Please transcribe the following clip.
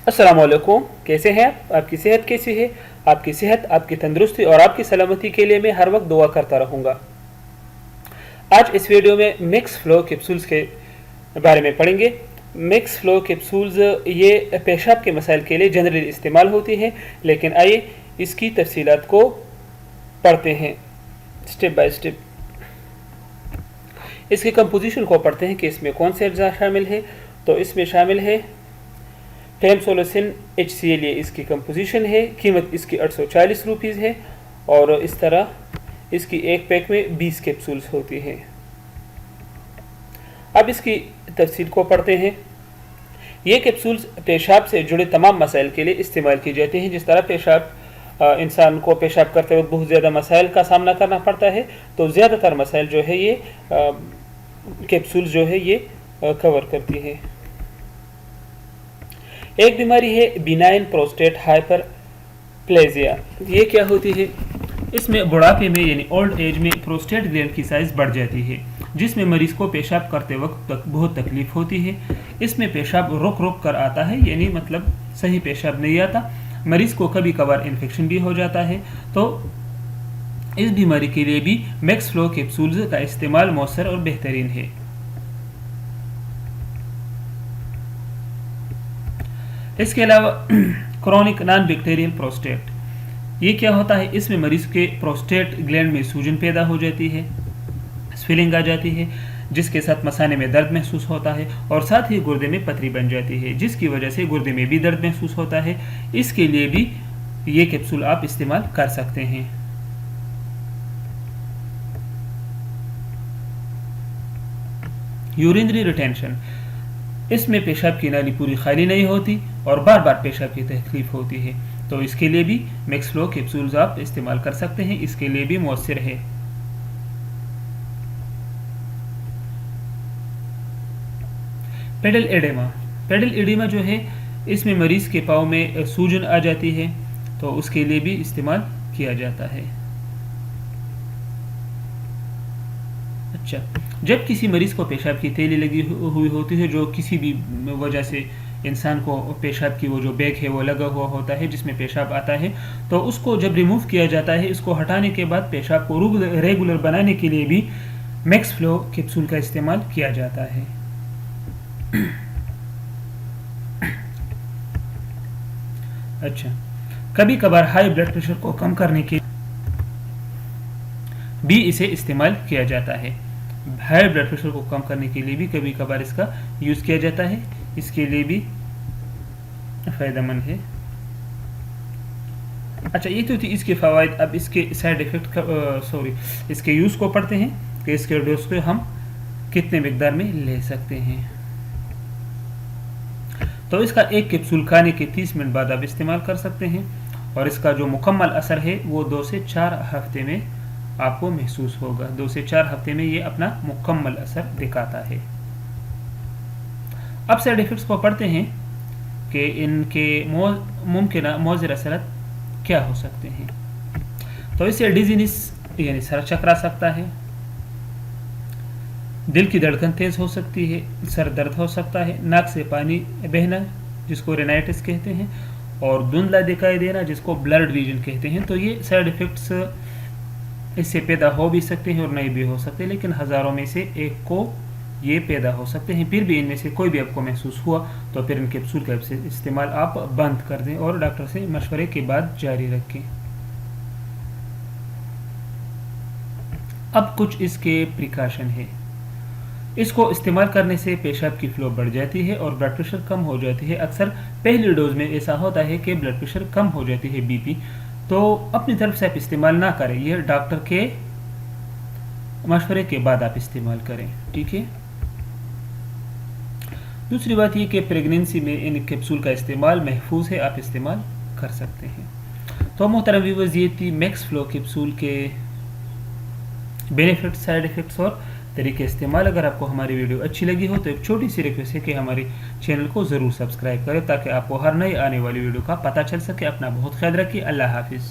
अस्सलाम वालेकुम। कैसे हैं आप? आपकी सेहत कैसी है? आपकी सेहत, आपकी तंदुरुस्ती और आपकी सलामती के लिए मैं हर वक्त दुआ करता रहूँगा। आज इस वीडियो में मिक्स फ्लो कैप्सूल्स के बारे में पढ़ेंगे। मिक्स फ्लो कैप्सूल्स ये पेशाब के मसाइल के लिए जनरली इस्तेमाल होती हैं, लेकिन आइए इसकी तफसीलात को पढ़ते हैं स्टेप बाय स्टेप। इसकी कंपोजिशन को पढ़ते हैं कि इसमें कौन से अज्जा शामिल है। तो इसमें शामिल है टेमसोलोसिन HCl, ये इसकी कंपोजिशन है। कीमत इसकी 840 रुपीज़ है और इस तरह इसकी एक पैक में 20 कैप्सूल्स होती हैं। अब इसकी तफसील को पढ़ते हैं। ये कैप्सूल्स पेशाब से जुड़े तमाम मसाइल के लिए इस्तेमाल की जाती हैं। जिस तरह पेशाब इंसान को पेशाब करते वक्त बहुत ज़्यादा मसाइल का सामना करना पड़ता है, तो ज़्यादातर मसाइल जो है ये कैप्सूल्स जो है ये कवर करती है। एक बीमारी है बिनाइन प्रोस्टेट हाइपरप्लेजिया। ये क्या होती है? इसमें बुढ़ापे में यानी ओल्ड एज में प्रोस्टेट ग्लैंड की साइज बढ़ जाती है, जिसमें मरीज को पेशाब करते वक्त बहुत तकलीफ होती है। इसमें पेशाब रुक रुक कर आता है, यानी मतलब सही पेशाब नहीं आता। मरीज को कभी कभार इन्फेक्शन भी हो जाता है। तो इस बीमारी के लिए भी मैक्स फ्लो कैप्सूल्स का इस्तेमाल मौसर और बेहतरीन है। इसके अलावा क्रोनिक नॉन बैक्टीरियल प्रोस्टेट, ये क्या होता है? इसमें मरीज के प्रोस्टेट ग्लैंड में सूजन पैदा हो जाती है, स्वेलिंग आ जाती है, जिसके साथ मसाने में दर्द महसूस होता है और साथ ही गुर्दे में पथरी बन जाती है, जिसकी वजह से गुर्दे में भी दर्द महसूस होता है। इसके लिए भी ये कैप्सूल आप इस्तेमाल कर सकते हैं। यूरिनरी रिटेंशन, इसमें पेशाब की नाली पूरी खाली नहीं होती और बार बार पेशाब की तकलीफ होती है, तो इसके लिए भी मैक्स फ्लो कैप्सूल्स आप इस्तेमाल कर सकते हैं। इसके लिए भी मौसर है। पेडल एडेमा, पेडल एडेमा जो है इसमें मरीज के पाँव में सूजन आ जाती है, तो उसके लिए भी इस्तेमाल किया जाता है। अच्छा, जब किसी मरीज को पेशाब की थैली लगी हुई होती है, जो किसी भी वजह से इंसान को पेशाब की वो जो बैग है वो लगा हुआ होता है जिसमें पेशाब आता है, तो उसको जब रिमूव किया जाता है, इसको हटाने के बाद पेशाब को रेगुलर बनाने के लिए भी मैक्स फ्लो कैप्सूल का इस्तेमाल किया जाता है। अच्छा, कभी कभार हाई ब्लड प्रेशर को कम करने के भी इसे इस्तेमाल किया जाता है। हाई ब्लड प्रेशर को कम करने के लिए भी कभी कभार इसका यूज़ किया जाता है। इसके लिए भी फ़ायदेमंद है। अच्छा, ये तो थी इसके फ़वाइद। अब इसके साइड इफ़ेक्ट इसके यूज़ को पढ़ते हैं कि इसके डोज को हम कितने मिकदार में ले सकते हैं। तो इसका एक कैप्सूल खाने के 30 मिनट बाद आप इस्तेमाल कर सकते हैं और इसका जो मुकम्मल असर है वो 2 से 4 हफ्ते में आपको महसूस होगा। 2 से 4 हफ्ते में ये अपना मुकम्मल असर दिखाता है। अब साइड इफ़ेक्ट्स को पढ़ते हैं कि इनके मुमकिन मौज़र असरात क्या हो सकते हैं। तो इससे डिजीनेस यानी सर चकरा सकता है, दिल की धड़कन तेज़ हो सकती है, सर दर्द हो सकता है, नाक से पानी बहना जिसको रेनाइटिस कहते हैं, और धुंधला दिखाई देना जिसको ब्लड रीजन कहते हैं। तो ये साइड इफ़ेक्ट्स इससे पैदा हो भी सकते हैं और नहीं भी हो सकते, लेकिन हज़ारों में से एक को ये पैदा हो सकते हैं। फिर भी इनमें से कोई भी आपको महसूस हुआ तो फिर इन कैप्सूल का इस्तेमाल आप बंद कर दें और डॉक्टर से मशवरे के बाद जारी रखें। अब कुछ इसके प्रिकॉशन है। इसको इस्तेमाल करने से पेशाब की फ्लो बढ़ जाती है और ब्लड प्रेशर कम हो जाती है। अक्सर पहली डोज में ऐसा होता है कि ब्लड प्रेशर कम हो जाती है, BP, तो अपनी तरफ से आप इस्तेमाल ना करें, यह डॉक्टर के मशवरे के बाद आप इस्तेमाल करें, ठीक है। दूसरी बात यह कि प्रेगनेंसी में इन कैप्सूल का इस्तेमाल महफूज है, आप इस्तेमाल कर सकते हैं। तो मोहतरम व्यूअर्स, ये थी मैक्स फ्लो कैप्सूल के बेनिफिट्स, साइड इफ़ेक्ट्स और तरीके इस्तेमाल। अगर आपको हमारी वीडियो अच्छी लगी हो तो एक छोटी सी रिक्वेस्ट है कि हमारे चैनल को ज़रूर सब्सक्राइब करें ताकि आपको हर नई आने वाली वीडियो का पता चल सके। अपना बहुत ख्याल रखिए। अल्लाह हाफिज़।